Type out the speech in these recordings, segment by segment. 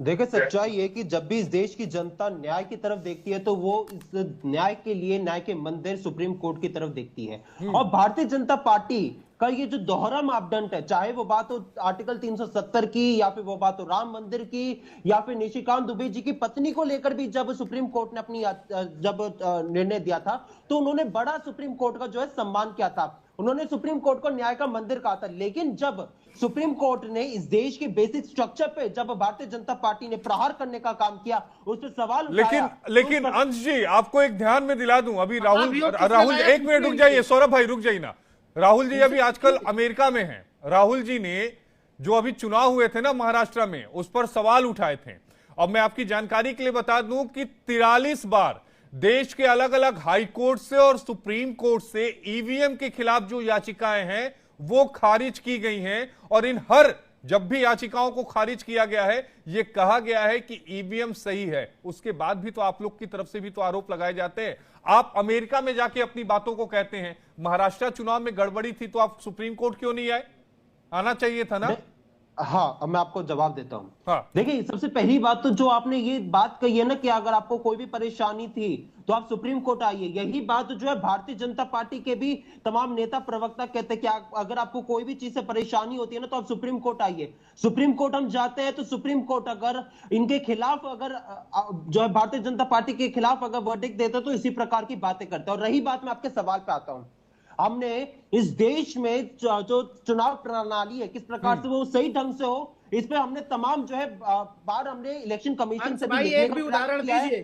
देखिए, सच्चाई है कि जब भी इस देश की जनता न्याय की तरफ देखती है तो वो इस न्याय के लिए, न्याय के मंदिर सुप्रीम कोर्ट की तरफ देखती है। और भारतीय जनता पार्टी का ये जो दोहरा मापदंड है, चाहे वो बात हो आर्टिकल 370 की, या फिर वो बात हो राम मंदिर की, या फिर निशिकांत दुबे जी की पत्नी को लेकर भी जब सुप्रीम कोर्ट ने अपनी जब निर्णय दिया था, तो उन्होंने बड़ा सुप्रीम कोर्ट का जो है सम्मान किया था। उन्होंने सुप्रीम कोर्ट को न्याय का मंदिर कहा था। लेकिन जब सुप्रीम कोर्ट ने इस देश के बेसिक स्ट्रक्चर पे जब भारतीय जनता पार्टी ने प्रहार करने का काम किया, उस पर सवाल लेकिन उठाया, लेकिन अंश जी, आपको एक ध्यान में दिला दूं, अभी राहुल राहुल एक मिनट रुक पूछने जाइए, सौरभ भाई रुक जाइए ना। राहुल जी अभी आजकल अमेरिका में हैं। राहुल जी ने जो अभी चुनाव हुए थे ना महाराष्ट्र में, उस पर सवाल उठाए थे। और मैं आपकी जानकारी के लिए बता दूं कि 43 बार देश के अलग अलग हाई कोर्ट से और सुप्रीम कोर्ट से ईवीएम के खिलाफ जो याचिकाएं हैं वो खारिज की गई हैं। और इन हर जब भी याचिकाओं को खारिज किया गया है, यह कहा गया है कि ईवीएम सही है। उसके बाद भी तो आप लोग की तरफ से भी तो आरोप लगाए जाते हैं। आप अमेरिका में जाके अपनी बातों को कहते हैं। महाराष्ट्र चुनाव में गड़बड़ी थी तो आप सुप्रीम कोर्ट क्यों नहीं आए? आना चाहिए था ना। हाँ, अब मैं आपको जवाब देता हूं। हाँ, देखिए, सबसे पहली बात तो जो आपने ये बात कही है ना कि अगर आपको कोई भी परेशानी थी तो आप सुप्रीम कोर्ट आइए, यही बात जो है भारतीय जनता पार्टी के भी तमाम नेता प्रवक्ता कहते हैं कि अगर आपको कोई भी चीज से परेशानी होती है ना तो आप सुप्रीम कोर्ट आइए। सुप्रीम कोर्ट हम जाते हैं तो सुप्रीम कोर्ट अगर इनके खिलाफ अगर जो है भारतीय जनता पार्टी के खिलाफ अगर वर्डिक्ट देता है तो इसी प्रकार की बातें करते हैं। और रही बात, मैं आपके सवाल पे आता हूं, हमने इस देश में जो चुनाव प्रणाली है किस प्रकार से वो सही ढंग से हो, इस पे हमने तमाम जो है बार हमने इलेक्शन कमीशन से भी भाई लिखने एक का भी प्रयास उदाहरण किया है। दीजिए,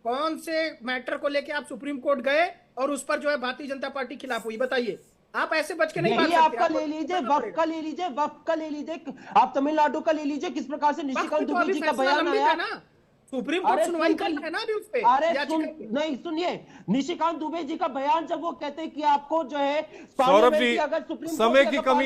कौन से मैटर को लेके आप सुप्रीम कोर्ट गए और उस पर जो है भारतीय जनता पार्टी खिलाफ हुई, बताइए। आप ऐसे बच के नहीं भाग यही सकते। आपका ले लीजिए, वक्फ का ले लीजिए, वक्फ का ले लीजिए, आप तमिलनाडु का ले लीजिए, किस प्रकार से निशिकांत दुबे जी का बयान आया ना, सुप्रीम कोर्ट सुनवाई कर रहा है ना अभी उस पे। अरे नहीं, सुनिए, निशिकांत दुबे जी का बयान जब वो कहते हैं कि आपको जो है सौरभ जी, अगर सुप्रीम समय की कमी है।